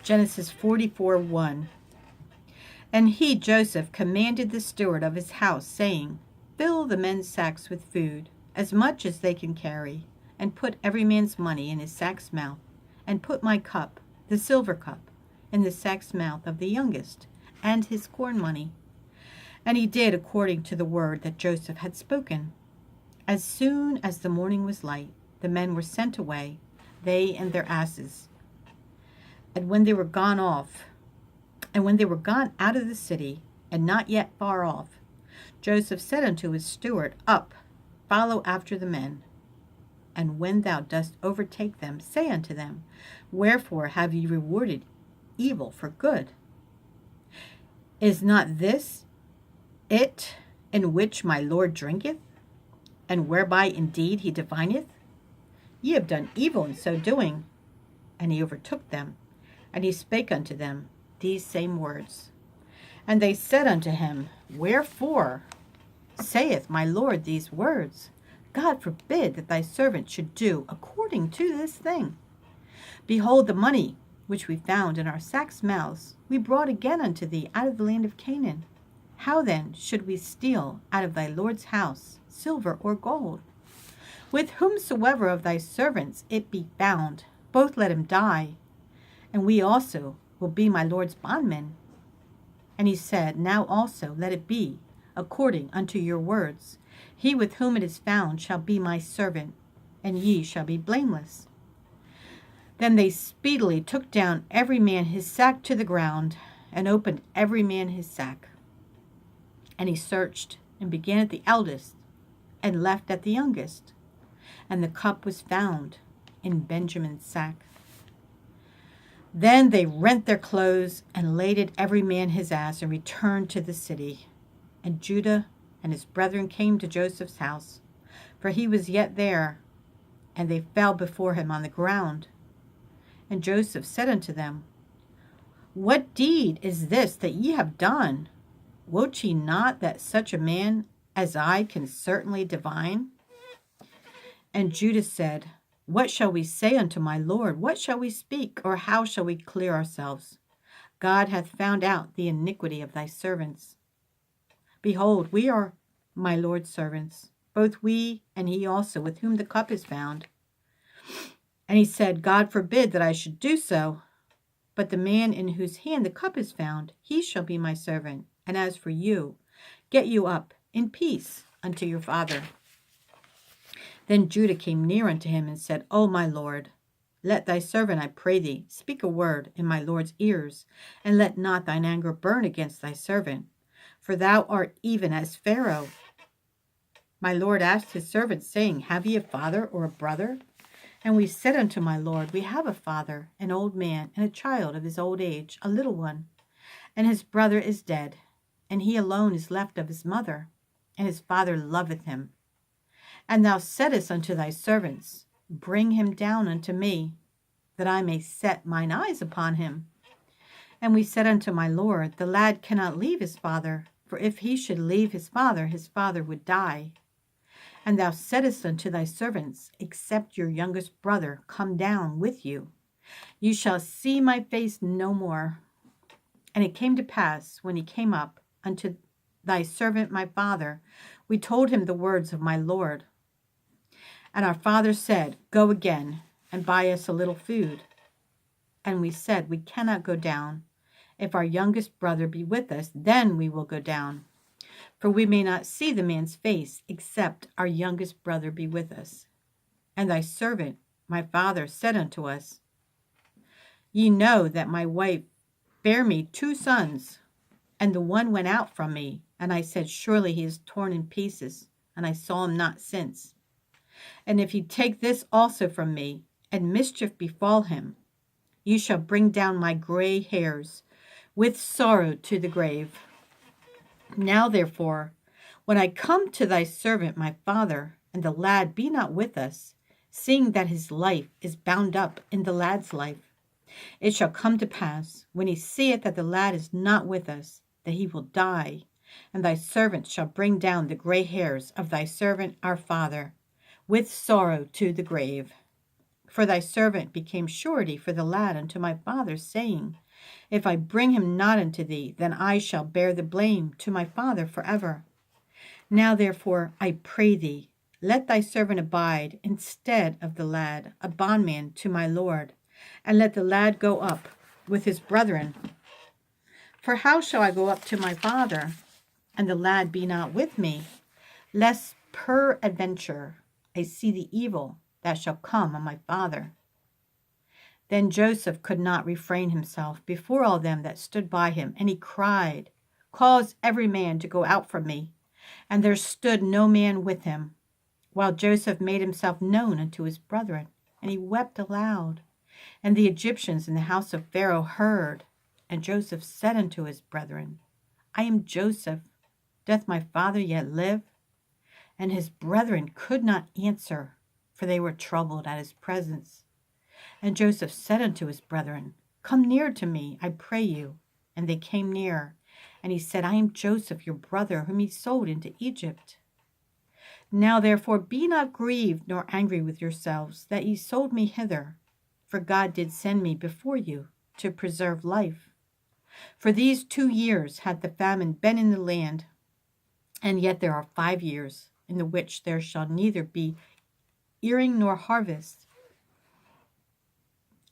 Genesis 44:1. And he, Joseph, commanded the steward of his house, saying, Fill the men's sacks with food, as much as they can carry, and put every man's money in his sack's mouth, and put my cup, the silver cup, in the sack's mouth of the youngest, and his corn money. And he did according to the word that Joseph had spoken. As soon as the morning was light, the men were sent away, they and their asses. And when they were gone out of the city, and not yet far off, Joseph said unto his steward, Up, follow after the men. And when thou dost overtake them, say unto them, Wherefore have ye rewarded evil for good? Is not this it in which my Lord drinketh, and whereby indeed he divineth? Ye have done evil in so doing. And he overtook them, and he spake unto them these same words. And they said unto him, Wherefore saith my Lord these words? God forbid that thy servant should do according to this thing. Behold, the money which we found in our sacks' mouths we brought again unto thee out of the land of Canaan. How then should we steal out of thy Lord's house silver or gold? With whomsoever of thy servants it be found, both let him die, and we also will be my Lord's bondmen. And he said, Now also let it be according unto your words. He with whom it is found shall be my servant, and ye shall be blameless. Then they speedily took down every man his sack to the ground, and opened every man his sack. And he searched, and began at the eldest, and left at the youngest. And the cup was found in Benjamin's sack. Then they rent their clothes, and laded every man his ass, and returned to the city. And Judah and his brethren came to Joseph's house, for he was yet there, and they fell before him on the ground. And Joseph said unto them, What deed is this that ye have done? Wot ye not that such a man as I can certainly divine? And Judah said, What shall we say unto my Lord? What shall we speak? Or how shall we clear ourselves? God hath found out the iniquity of thy servants. Behold, we are my Lord's servants, both we and he also with whom the cup is found. And he said, God forbid that I should do so. But the man in whose hand the cup is found, he shall be my servant. And as for you, get you up in peace unto your father. Then Judah came near unto him and said, O my Lord, let thy servant, I pray thee, speak a word in my Lord's ears, and let not thine anger burn against thy servant. For thou art even as Pharaoh. My Lord asked his servants, saying, Have ye a father or a brother? And we said unto my Lord, We have a father, an old man, and a child of his old age, a little one. And his brother is dead, and he alone is left of his mother, and his father loveth him. And thou saidst unto thy servants, Bring him down unto me, that I may set mine eyes upon him. And we said unto my Lord, The lad cannot leave his father, for if he should leave his father would die. And thou saidst unto thy servants, Except your youngest brother come down with you, you shall see my face no more. And it came to pass, when he came up unto thy servant my father, we told him the words of my Lord. And our father said, Go again, and buy us a little food. And we said, We cannot go down. If our youngest brother be with us, then we will go down. For we may not see the man's face, except our youngest brother be with us. And thy servant, my father, said unto us, Ye know that my wife bare me 2 sons, and the one went out from me. And I said, Surely he is torn in pieces, and I saw him not since. And if he take this also from me, and mischief befall him, you shall bring down my gray hairs with sorrow to the grave. Now therefore, when I come to thy servant my father, and the lad be not with us, seeing that his life is bound up in the lad's life, it shall come to pass, when he seeth that the lad is not with us, that he will die, and thy servant shall bring down the gray hairs of thy servant our father, with sorrow to the grave. For thy servant became surety for the lad unto my father, saying, If I bring him not unto thee, then I shall bear the blame to my father forever. Now therefore, I pray thee, let thy servant abide instead of the lad, a bondman to my lord, and let the lad go up with his brethren. For how shall I go up to my father, and the lad be not with me, lest peradventure I see the evil that shall come on my father? Then Joseph could not refrain himself before all them that stood by him, and he cried, Cause every man to go out from me. And there stood no man with him, while Joseph made himself known unto his brethren, and he wept aloud. And the Egyptians in the house of Pharaoh heard. And Joseph said unto his brethren, I am Joseph. Doth my father yet live? And his brethren could not answer, for they were troubled at his presence. And Joseph said unto his brethren, Come near to me, I pray you. And they came near. And he said, I am Joseph, your brother, whom ye sold into Egypt. Now therefore be not grieved nor angry with yourselves, that ye sold me hither. For God did send me before you to preserve life. For these 2 years hath the famine been in the land, and yet there are 5 years, in the which there shall neither be earing nor harvest.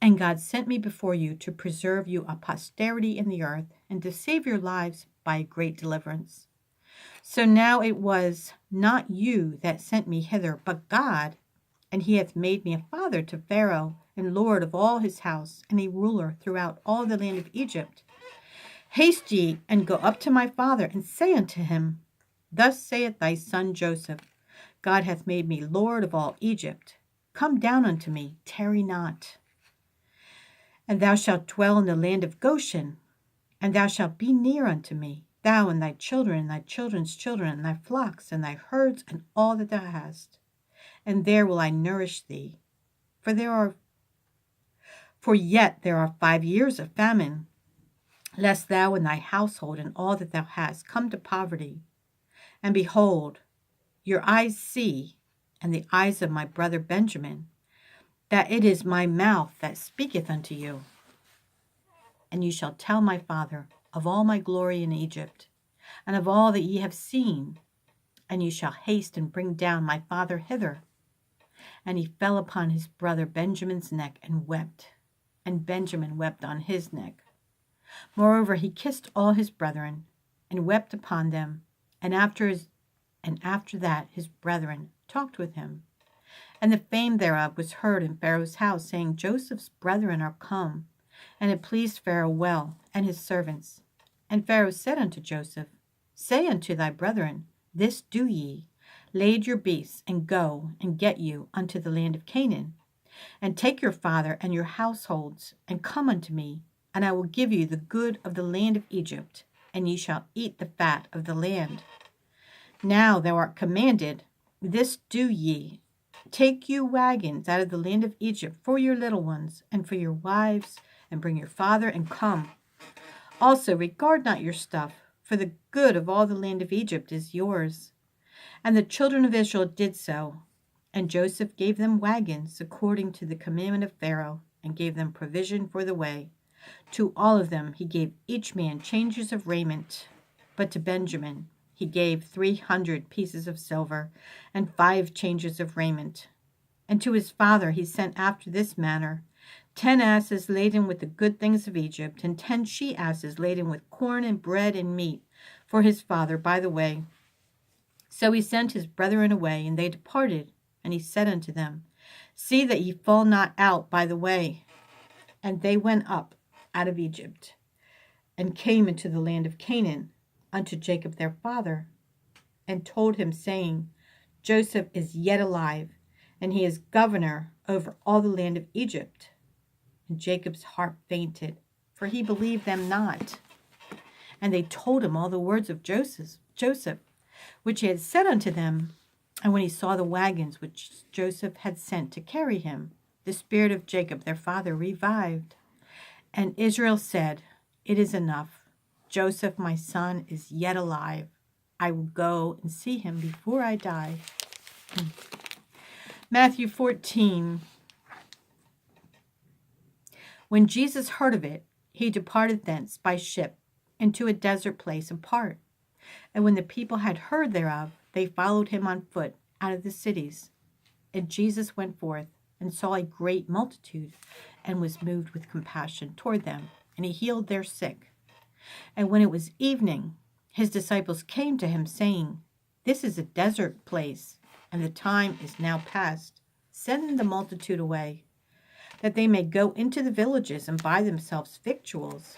And God sent me before you to preserve you a posterity in the earth, and to save your lives by a great deliverance. So now it was not you that sent me hither, but God, and he hath made me a father to Pharaoh, and lord of all his house, and a ruler throughout all the land of Egypt. Haste ye, and go up to my father, and say unto him, Thus saith thy son Joseph, God hath made me Lord of all Egypt. Come down unto me, tarry not. And thou shalt dwell in the land of Goshen, and thou shalt be near unto me, thou and thy children, and thy children's children, and thy flocks, and thy herds, and all that thou hast. And there will I nourish thee. For yet there are 5 years of famine, lest thou and thy household and all that thou hast come to poverty. And behold, your eyes see, and the eyes of my brother Benjamin, that it is my mouth that speaketh unto you. And you shall tell my father of all my glory in Egypt, and of all that ye have seen, and you shall haste and bring down my father hither. And he fell upon his brother Benjamin's neck and wept, and Benjamin wept on his neck. Moreover, he kissed all his brethren, and wept upon them, and after that his brethren talked with him. And the fame thereof was heard in Pharaoh's house, saying, Joseph's brethren are come. And it pleased Pharaoh well, and his servants. And Pharaoh said unto Joseph, Say unto thy brethren, This do ye, lade your beasts, and go, and get you unto the land of Canaan. And take your father and your households, and come unto me, and I will give you the good of the land of Egypt, and ye shall eat the fat of the land. Now thou art commanded, this do ye. Take you wagons out of the land of Egypt for your little ones, and for your wives, and bring your father, and come. Also regard not your stuff, for the good of all the land of Egypt is yours. And the children of Israel did so. And Joseph gave them wagons according to the commandment of Pharaoh, and gave them provision for the way. To all of them he gave each man changes of raiment. But to Benjamin he gave 300 pieces of silver, and 5 changes of raiment. And to his father he sent after this manner: 10 asses laden with the good things of Egypt, and 10 she-asses laden with corn and bread and meat for his father by the way. So he sent his brethren away, and they departed. And he said unto them, See that ye fall not out by the way. And they went up out of Egypt, and came into the land of Canaan, unto Jacob their father, and told him, saying, Joseph is yet alive, and he is governor over all the land of Egypt. And Jacob's heart fainted, for he believed them not. And they told him all the words of Joseph, which he had said unto them. And when he saw the wagons which Joseph had sent to carry him, the spirit of Jacob their father revived. And Israel said, It is enough. Joseph my son is yet alive. I will go and see him before I die. Matthew 14, When Jesus heard of it, he departed thence by ship into a desert place apart. And when the people had heard thereof, they followed him on foot out of the cities. And Jesus went forth and saw a great multitude, and was moved with compassion toward them, and he healed their sick. And when it was evening, his disciples came to him, saying, This is a desert place, and the time is now past. Send the multitude away, that they may go into the villages and buy themselves victuals.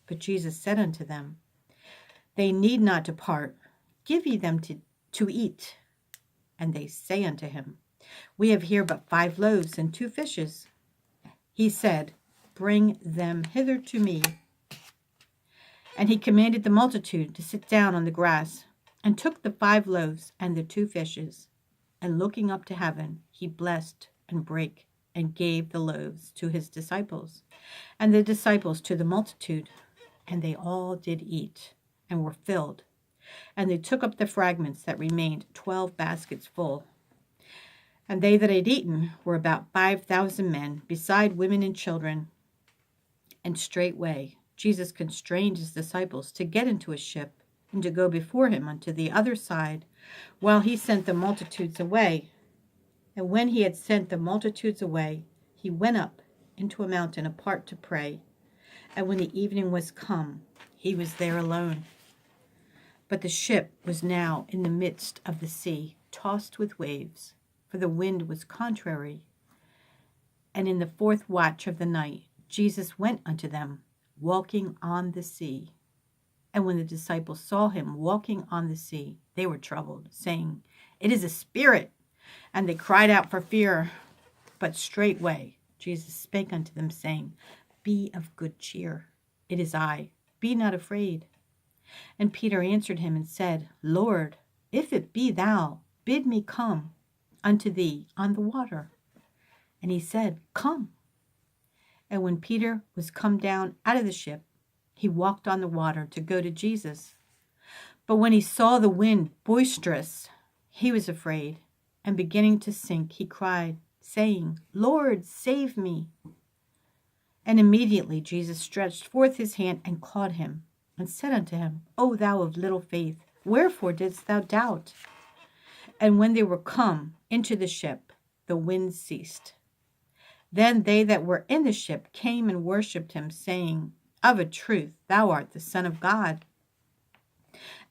But Jesus said unto them, They need not depart. Give ye them to eat. And they say unto him, We have here but 5 loaves and 2 fishes. He said, Bring them hither to me. And he commanded the multitude to sit down on the grass, and took the 5 loaves and the 2 fishes. And looking up to heaven, he blessed and brake, and gave the loaves to his disciples, and the disciples to the multitude. And they all did eat, and were filled. And they took up the fragments that remained, 12 baskets full. And they that had eaten were about 5,000 men, beside women and children. And straightway Jesus constrained his disciples to get into a ship, and to go before him unto the other side, while he sent the multitudes away. And when he had sent the multitudes away, he went up into a mountain apart to pray. And when the evening was come, he was there alone. But the ship was now in the midst of the sea, tossed with waves, for the wind was contrary. And in the 4th watch of the night, Jesus went unto them, walking on the sea. And when the disciples saw him walking on the sea, they were troubled, saying, It is a spirit. And they cried out for fear. But straightway Jesus spake unto them, saying, Be of good cheer. It is I. Be not afraid. And Peter answered him and said, Lord, if it be thou, bid me come unto thee on the water. And he said, Come. And when Peter was come down out of the ship, he walked on the water to go to Jesus. But when he saw the wind boisterous, he was afraid, and beginning to sink, he cried, saying, Lord, save me. And immediately Jesus stretched forth his hand and caught him, and said unto him, O thou of little faith, wherefore didst thou doubt? And when they were come into the ship, the wind ceased. Then they that were in the ship came and worshipped him, saying, Of a truth, thou art the Son of God.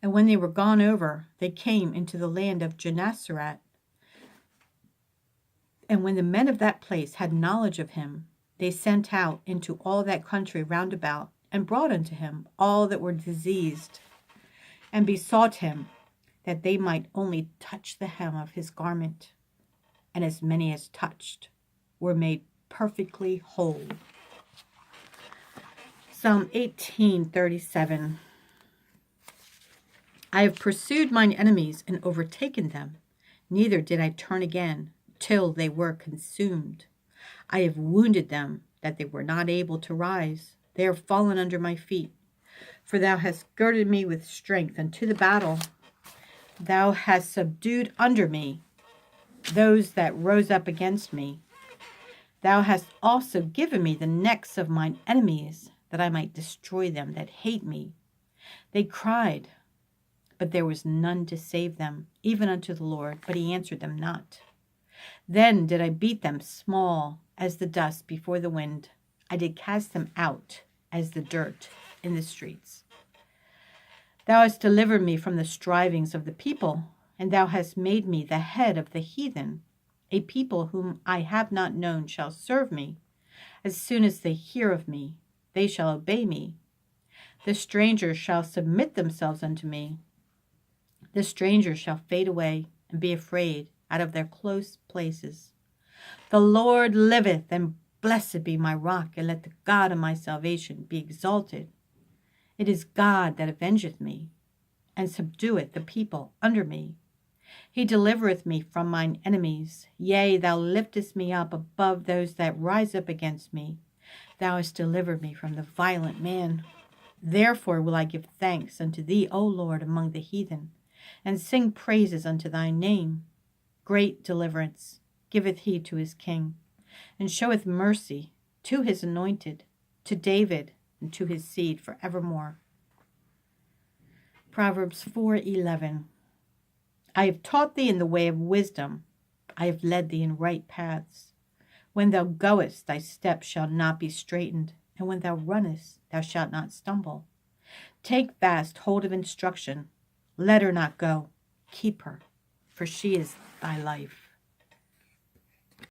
And when they were gone over, they came into the land of Gennesaret. And when the men of that place had knowledge of him, they sent out into all that country round about, and brought unto him all that were diseased, and besought him that they might only touch the hem of his garment. And as many as touched were made perfectly whole. Psalm 18:37. I have pursued mine enemies and overtaken them, neither did I turn again till they were consumed. I have wounded them that they were not able to rise. They are fallen under my feet. For thou hast girded me with strength unto the battle. Thou hast subdued under me those that rose up against me. Thou hast also given me the necks of mine enemies, that I might destroy them that hate me. They cried, but there was none to save them, even unto the Lord, but he answered them not. Then did I beat them small as the dust before the wind. I did cast them out as the dirt in the streets. Thou hast delivered me from the strivings of the people, and thou hast made me the head of the heathen. A people whom I have not known shall serve me. As soon as they hear of me, they shall obey me. The strangers shall submit themselves unto me. The strangers shall fade away and be afraid out of their close places. The Lord liveth, and blessed be my rock, and let the God of my salvation be exalted. It is God that avengeth me, and subdueth the people under me. He delivereth me from mine enemies. Yea, thou liftest me up above those that rise up against me. Thou hast delivered me from the violent man. Therefore will I give thanks unto thee, O Lord, among the heathen, and sing praises unto thy name. Great deliverance giveth he to his king, and showeth mercy to his anointed, to David, and to his seed forevermore. Proverbs 4:11. I have taught thee in the way of wisdom. I have led thee in right paths. When thou goest, thy steps shall not be straitened, and when thou runnest, thou shalt not stumble. Take fast hold of instruction. Let her not go. Keep her, for she is thy life.